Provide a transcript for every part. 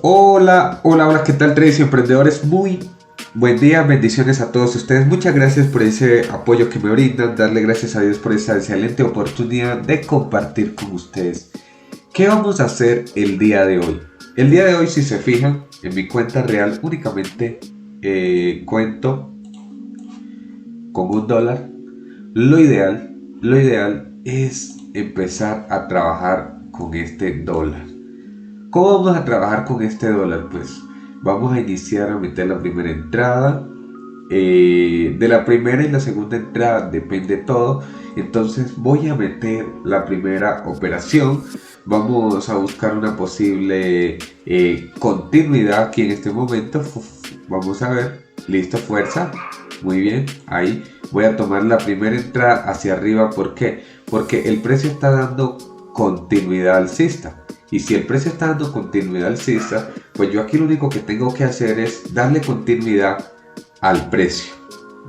Hola, hola, hola, ¿qué tal, traders y emprendedores? Muy buen día, bendiciones a todos ustedes. Muchas gracias por ese apoyo que me brindan. Darle gracias a Dios por esa excelente oportunidad de compartir con ustedes. ¿Qué vamos a hacer el día de hoy? El día de hoy, si se fijan, en mi cuenta real únicamente cuento con $1. Lo ideal es empezar a trabajar con este dólar. ¿Cómo vamos a trabajar con este dólar? Pues vamos a iniciar a meter la primera entrada. De la primera y la segunda entrada depende todo. Entonces voy a meter la primera operación. Vamos a buscar una posible continuidad aquí en este momento. Vamos a ver. Listo, fuerza. Muy bien. Ahí voy a tomar la primera entrada hacia arriba. ¿Por qué? Porque el precio está dando continuidad alcista. Y si el precio está dando continuidad alcista, pues yo aquí lo único que tengo que hacer es darle continuidad al precio.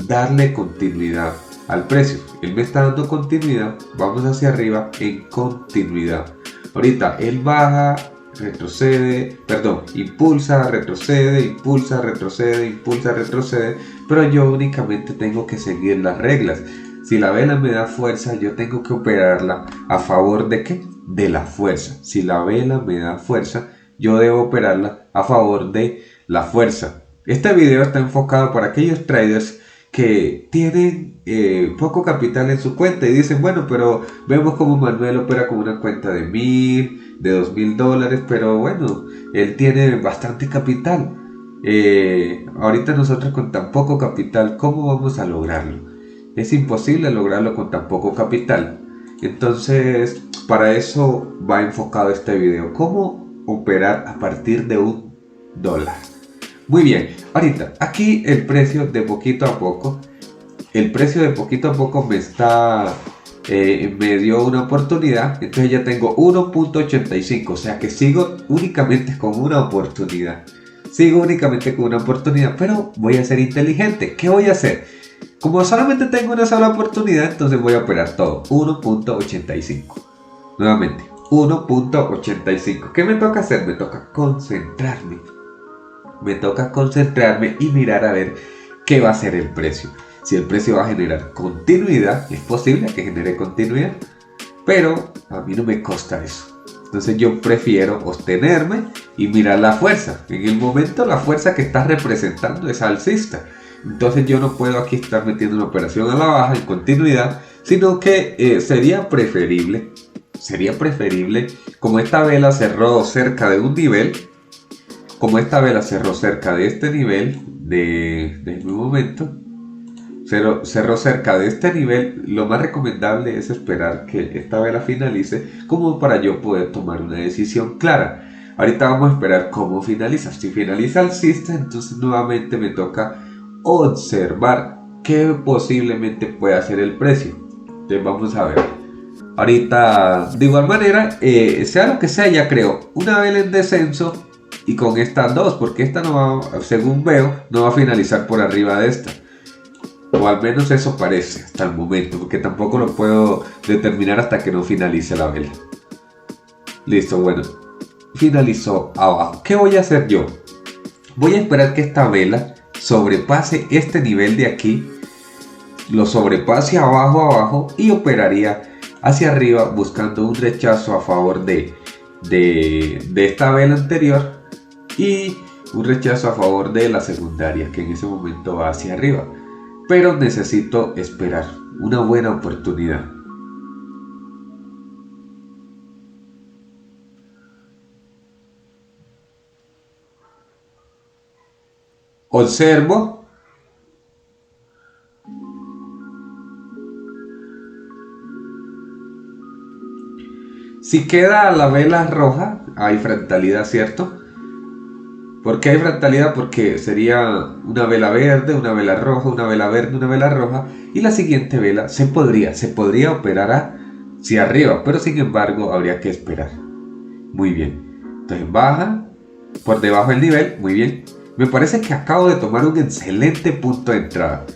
Darle continuidad al precio. Él me está dando continuidad. Vamos hacia arriba en continuidad. Ahorita él baja, retrocede, perdón, impulsa, retrocede, impulsa, retrocede, impulsa, retrocede. Pero yo únicamente tengo que seguir las reglas. Si la vela me da fuerza, yo tengo que operarla a favor de ¿qué? De la fuerza. Si la vela me da fuerza, yo debo operarla a favor de la fuerza. Este video está enfocado para aquellos traders que tienen poco capital en su cuenta y dicen, bueno, pero vemos como Manuel opera con una cuenta de $1000, de $2000, pero bueno, él tiene bastante capital. Ahorita nosotros con tan poco capital, ¿cómo vamos a lograrlo? Es imposible lograrlo con tan poco capital. Entonces, para eso va enfocado este video. ¿Cómo operar a partir de $1? Muy bien, ahorita, aquí el precio de poquito a poco. El precio de poquito a poco me dio una oportunidad. Entonces ya tengo 1.85. O sea que sigo únicamente con una oportunidad. Sigo únicamente con una oportunidad. Pero voy a ser inteligente. ¿Qué voy a hacer? Como solamente tengo una sola oportunidad, entonces voy a operar todo. 1.85. Nuevamente, 1.85. ¿Qué me toca hacer? Me toca concentrarme. Me toca concentrarme y mirar a ver qué va a ser el precio. Si el precio va a generar continuidad, es posible que genere continuidad, pero a mí no me consta eso. Entonces yo prefiero abstenerme y mirar la fuerza. En el momento la fuerza que está representando es alcista. Entonces yo no puedo aquí estar metiendo una operación a la baja en continuidad, sino que sería preferible, como esta vela cerró cerca de un nivel, como esta vela cerró cerca de este nivel, de mi momento, cerró cerca de este nivel, lo más recomendable es esperar que esta vela finalice como para yo poder tomar una decisión clara. Ahorita vamos a esperar cómo finaliza. Si finaliza alcista, entonces nuevamente me toca observar qué posiblemente puede hacer el precio. Entonces vamos a ver. Ahorita, de igual manera, sea lo que sea, ya creo una vela en descenso y con estas dos, porque esta no va, según veo, no va a finalizar por arriba de esta. O al menos eso parece hasta el momento, porque tampoco lo puedo determinar hasta que no finalice la vela. Listo, bueno. Finalizó abajo. ¿Qué voy a hacer yo? Voy a esperar que esta vela sobrepase este nivel de aquí, lo sobrepase abajo y operaría hacia arriba buscando un rechazo a favor de esta vela anterior y un rechazo a favor de la secundaria, que en ese momento va hacia arriba. Pero necesito esperar una buena oportunidad. Observo. Si queda la vela roja, hay fractalidad, ¿cierto? ¿Por qué hay fractalidad? Porque sería una vela verde, una vela roja, una vela verde, una vela roja. Y la siguiente vela se podría operar hacia arriba, pero sin embargo habría que esperar. Muy bien. Entonces baja por debajo del nivel, muy bien. Me parece que acabo de tomar un excelente punto de entrada.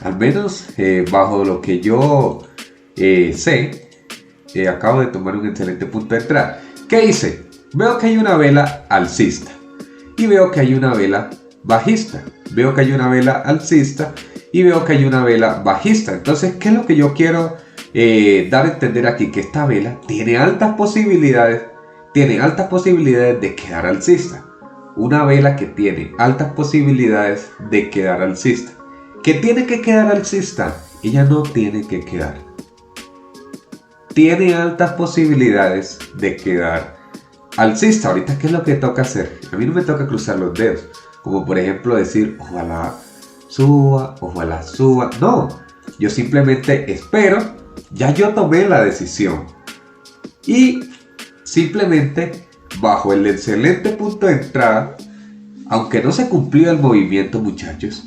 Al menos bajo lo que yo sé, acabo de tomar un excelente punto de entrada. ¿Qué hice? Veo que hay una vela alcista y veo que hay una vela bajista. Veo que hay una vela alcista y veo que hay una vela bajista. Entonces, ¿qué es lo que yo quiero dar a entender aquí? Que esta vela tiene altas posibilidades de quedar alcista. Una vela que tiene altas posibilidades de quedar alcista. ¿Qué tiene que quedar alcista? Ella no tiene que quedar. Tiene altas posibilidades de quedar alcista. Ahorita, ¿qué es lo que toca hacer? A mí no me toca cruzar los dedos. Como por ejemplo decir, ojalá suba, ojalá suba. No, yo simplemente espero. Ya yo tomé la decisión. Y simplemente, bajo el excelente punto de entrada, aunque no se cumplió el movimiento, muchachos,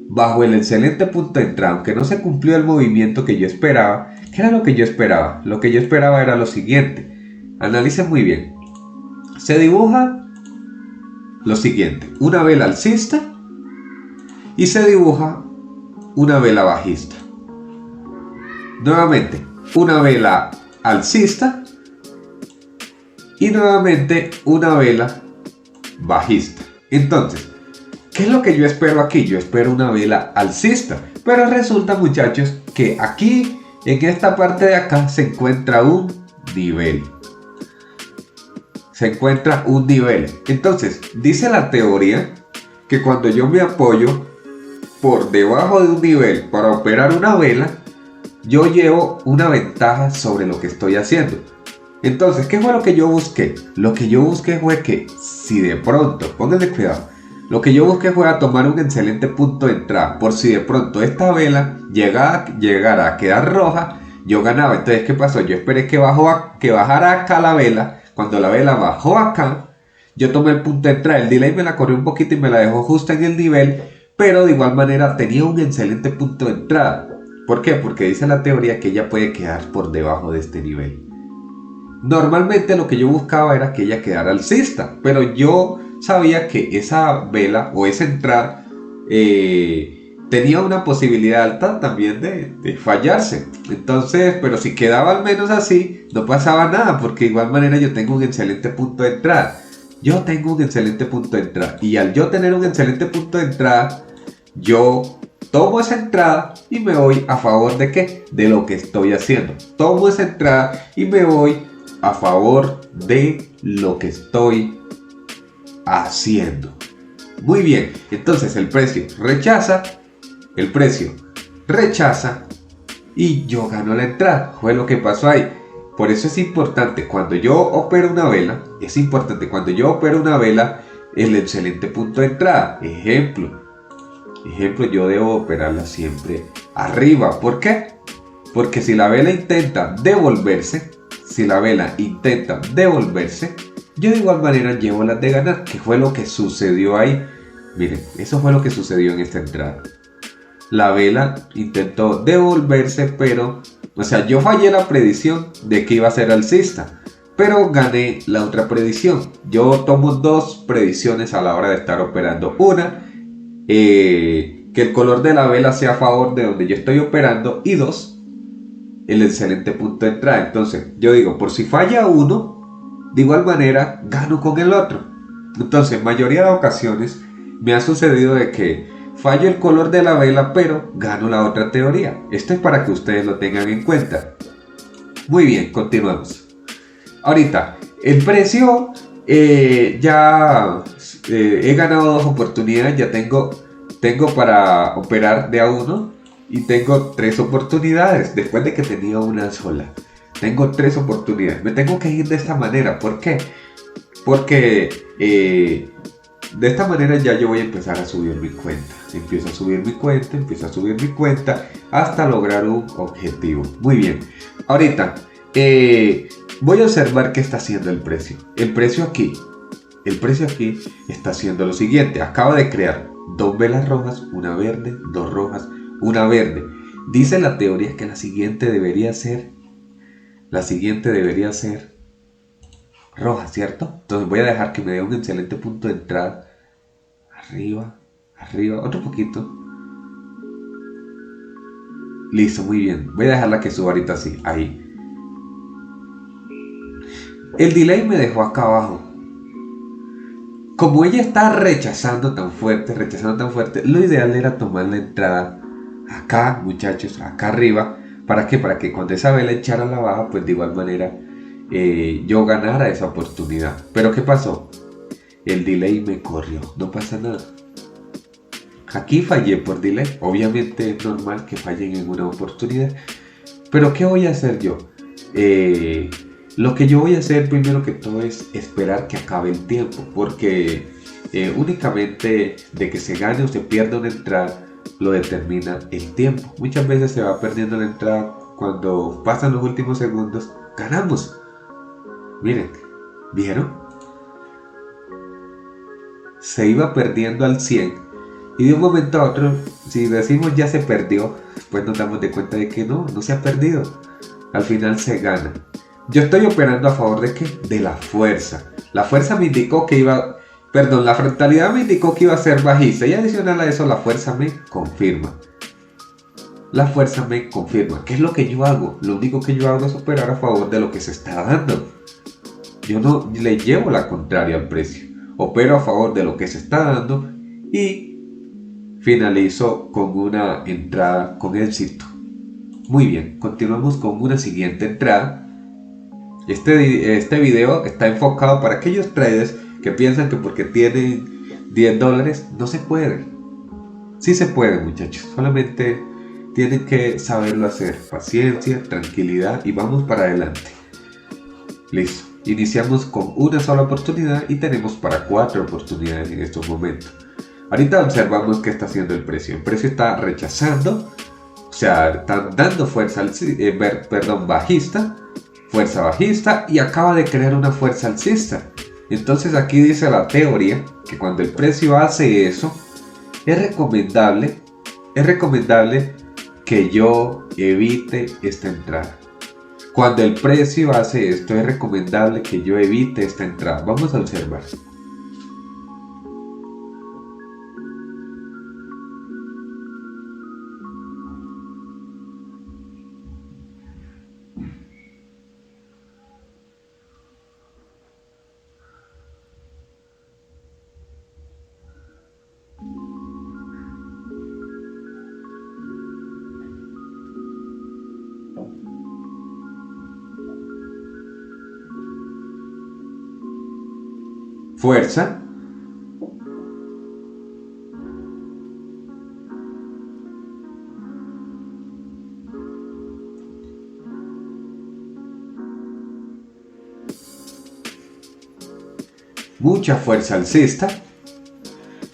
bajo el excelente punto de entrada, aunque no se cumplió el movimiento que yo esperaba, ¿qué era lo que yo esperaba? Lo que yo esperaba era lo siguiente. Analicen muy bien. Se dibuja lo siguiente: una vela alcista y se dibuja una vela bajista. Nuevamente, una vela alcista y nuevamente una vela bajista. Entonces, ¿qué es lo que yo espero aquí? Yo espero una vela alcista, pero resulta, muchachos, que aquí, en esta parte de acá, se encuentra un nivel. Entonces, dice la teoría que cuando yo me apoyo por debajo de un nivel para operar una vela, yo llevo una ventaja sobre lo que estoy haciendo. Entonces, ¿qué fue lo que yo busqué? Lo que yo busqué fue que si de pronto, pónganle cuidado, lo que yo busqué fue a tomar un excelente punto de entrada. Por si de pronto esta vela llegara a quedar roja, yo ganaba. Entonces, ¿qué pasó? Yo esperé que bajara acá la vela. Cuando la vela bajó acá, yo tomé el punto de entrada. El delay me la corrió un poquito y me la dejó justo en el nivel, pero de igual manera tenía un excelente punto de entrada. ¿Por qué? Porque dice la teoría que ella puede quedar por debajo de este nivel. Normalmente lo que yo buscaba era que ella quedara alcista, pero yo sabía que esa vela o esa entrada tenía una posibilidad alta también de fallarse. Entonces, pero si quedaba al menos así, no pasaba nada, porque de igual manera yo tengo un excelente punto de entrada. Y al yo tener un excelente punto de entrada, yo tomo esa entrada y me voy a favor de ¿qué? De lo que estoy haciendo. Tomo esa entrada y me voy a favor de lo que estoy haciendo. Muy bien, entonces el precio rechaza y yo gano la entrada. Fue lo que pasó ahí. Por eso es importante cuando yo opero una vela, el excelente punto de entrada. Ejemplo, yo debo operarla siempre arriba. ¿Por qué? Porque si la vela intenta devolverse, yo de igual manera llevo las de ganar. ¿Qué fue lo que sucedió ahí? Miren, eso fue lo que sucedió en esta entrada. La vela intentó devolverse, pero, yo fallé la predicción de que iba a ser alcista, pero gané la otra predicción. Yo tomo dos predicciones a la hora de estar operando. Una, que el color de la vela sea a favor de donde yo estoy operando, y dos, el excelente punto de entrada. Entonces yo digo, por si falla uno, de igual manera gano con el otro. Entonces en mayoría de ocasiones me ha sucedido de que fallo el color de la vela, pero gano la otra teoría. Esto es para que ustedes lo tengan en cuenta. Muy bien, continuamos. Ahorita, el precio, he ganado dos oportunidades. Ya tengo para operar de a uno y tengo 3 oportunidades después de que tenía una sola. Tengo 3 oportunidades. Me tengo que ir de esta manera. ¿Por qué? Porque de esta manera ya yo voy a empezar a subir mi cuenta. Empiezo a subir mi cuenta hasta lograr un objetivo. Muy bien. Ahorita voy a observar qué está haciendo el precio. El precio aquí está haciendo lo siguiente. Acaba de crear 2 velas rojas, una verde, 2 rojas, una verde. Dice la teoría que la siguiente debería ser roja, ¿cierto? Entonces voy a dejar que me dé un excelente punto de entrada. Arriba, otro poquito. Listo, muy bien. Voy a dejarla que suba ahorita así, ahí. El delay me dejó acá abajo. Como ella está rechazando tan fuerte, lo ideal era tomar la entrada acá, muchachos, acá arriba. ¿Para qué? Para que cuando esa vela echara la baja, pues de igual manera yo ganara esa oportunidad. Pero ¿qué pasó? El delay me corrió, no pasa nada. Aquí fallé por delay, obviamente es normal que fallen en una oportunidad. Pero ¿qué voy a hacer yo? Lo que yo voy a hacer primero que todo es esperar que acabe el tiempo, porque únicamente de que se gane o se pierda una entrada lo determina el tiempo. Muchas veces se va perdiendo la entrada, cuando pasan los últimos segundos, ganamos. Miren, ¿vieron? Se iba perdiendo al 100 y de un momento a otro, si decimos ya se perdió, pues nos damos de cuenta de que no se ha perdido. Al final se gana. Yo estoy operando a favor de ¿qué? De la fuerza. La fuerza me indicó que iba... Perdón, la frontalidad me indicó que iba a ser bajista. Y adicional a eso, la fuerza me confirma. La fuerza me confirma. ¿Qué es lo que yo hago? Lo único que yo hago es operar a favor de lo que se está dando. Yo no le llevo la contraria al precio. Opero a favor de lo que se está dando y finalizo con una entrada con éxito. Muy bien, continuamos con una siguiente entrada. Este video está enfocado para aquellos traders que piensan que porque tienen $10 no se puede. Sí se puede, muchachos, solamente tienen que saberlo hacer. Paciencia, tranquilidad y vamos para adelante. Listo, iniciamos con una sola oportunidad y tenemos para 4 oportunidades en estos momentos. Ahorita observamos qué está haciendo el precio. El precio está rechazando, o sea, está dando fuerza bajista, fuerza bajista, y acaba de crear una fuerza alcista. Entonces aquí dice la teoría que cuando el precio hace eso, es recomendable que yo evite esta entrada. Cuando el precio hace esto, es recomendable que yo evite esta entrada. Vamos a observar. Fuerza. Mucha fuerza alcista.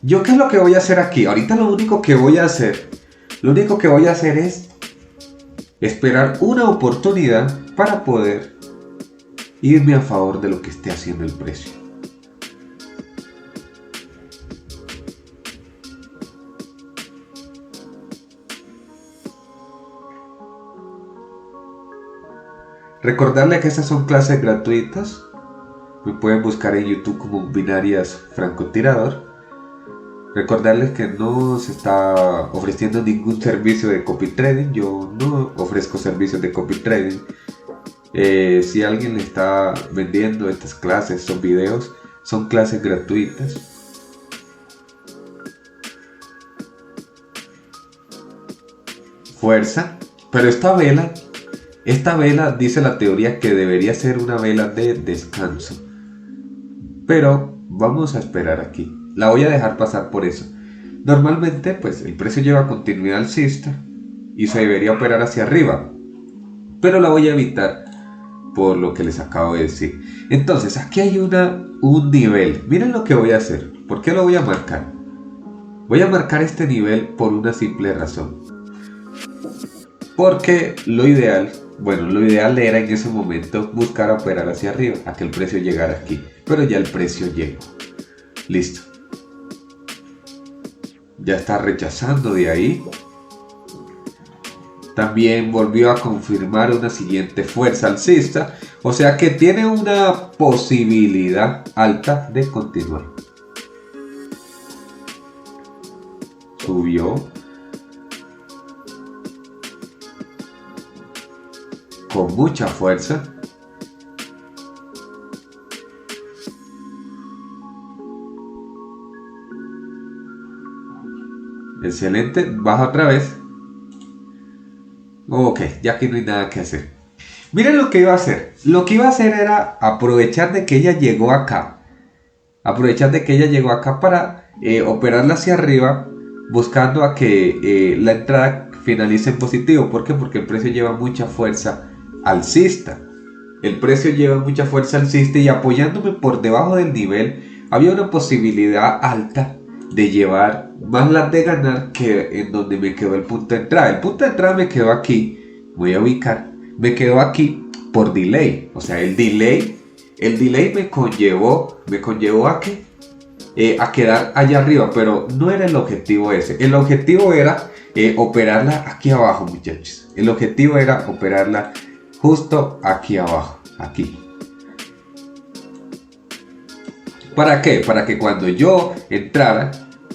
¿Yo qué es lo que voy a hacer aquí? Ahorita lo único que voy a hacer es esperar una oportunidad para poder irme a favor de lo que esté haciendo el precio. Recordarle que estas son clases gratuitas. Me pueden buscar en YouTube como Binarias Francotirador. Recordarles que no se está ofreciendo ningún servicio de copy trading. Yo no ofrezco servicios de copy trading. Si alguien le está vendiendo estas clases, estos videos, son clases gratuitas. Fuerza. Pero esta vela dice la teoría que debería ser una vela de descanso. Pero vamos a esperar aquí. La voy a dejar pasar por eso. Normalmente pues el precio lleva continuidad alcista y se debería operar hacia arriba. Pero la voy a evitar por lo que les acabo de decir. Entonces aquí hay un nivel. Miren lo que voy a hacer. ¿Por qué lo voy a marcar? Voy a marcar este nivel por una simple razón. Porque lo ideal era en ese momento buscar operar hacia arriba, a que el precio llegara aquí. Pero ya el precio llegó. Listo. Ya está rechazando de ahí. También volvió a confirmar una siguiente fuerza alcista. O sea que tiene una posibilidad alta de continuar. Subió. Con mucha fuerza. excelente, baja otra vez. Ok, ya que no hay nada que hacer. Miren lo que iba a hacer. Lo que iba a hacer era aprovechar de que ella llegó acá. Aprovechar de que ella llegó acá para operarla hacia arriba, buscando a que la entrada finalice en positivo. ¿Por qué? Porque el precio lleva mucha fuerza alcista. El precio lleva mucha fuerza alcista y apoyándome por debajo del nivel, había una posibilidad alta de llevar más las de ganar que en donde me quedó el punto de entrada. El punto de entrada me quedó aquí. Voy a ubicar. Me quedó aquí por delay. O sea, el delay me conllevó a que a quedar allá arriba, pero no era el objetivo ese. El objetivo era operarla aquí abajo, muchachos. El objetivo era operarla justo aquí abajo, aquí. ¿Para qué? Para que cuando yo entrara,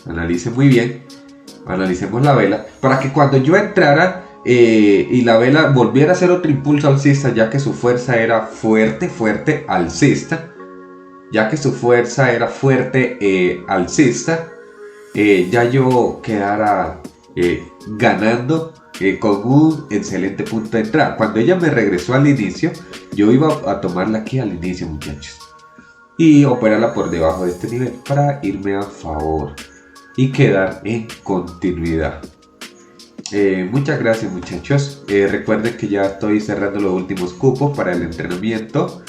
analice muy bien, analicemos la vela, para que cuando yo entrara y la vela volviera a hacer otro impulso alcista, ya que su fuerza era fuerte alcista, ya yo quedara ganando con un excelente punto de entrada. Cuando ella me regresó al inicio, yo iba a tomarla aquí al inicio, muchachos, y operarla por debajo de este nivel para irme a favor y quedar en continuidad. Muchas gracias, muchachos. Recuerden que ya estoy cerrando los últimos cupos para el entrenamiento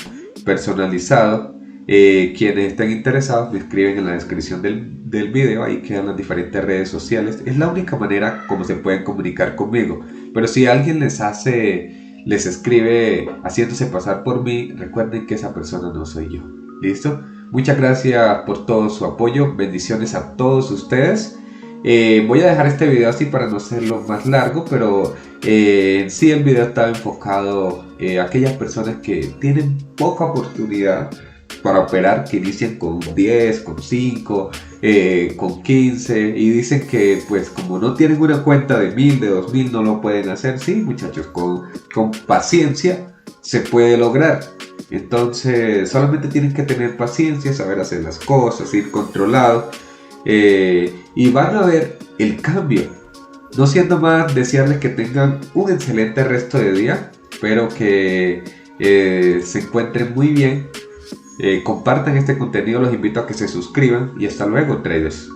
personalizado. Quienes estén interesados me escriben en la descripción del video, ahí quedan las diferentes redes sociales. Es la única manera como se pueden comunicar conmigo, pero si alguien les escribe haciéndose pasar por mí, recuerden que esa persona no soy yo. ¿Listo? Muchas gracias por todo su apoyo, bendiciones a todos ustedes. Voy a dejar este video así para no hacerlo más largo, pero en sí el video estaba enfocado a aquellas personas que tienen poca oportunidad para operar, que inician con 10, con 5, con 15 y dicen que pues como no tienen una cuenta de 1000, de 2000 no lo pueden hacer. Sí, muchachos, con paciencia se puede lograr. Entonces solamente tienen que tener paciencia, saber hacer las cosas, ir controlado, y van a ver el cambio. No siendo más, desearles que tengan un excelente resto de día. Espero que se encuentren muy bien. Compartan este contenido, los invito a que se suscriban y hasta luego, traders.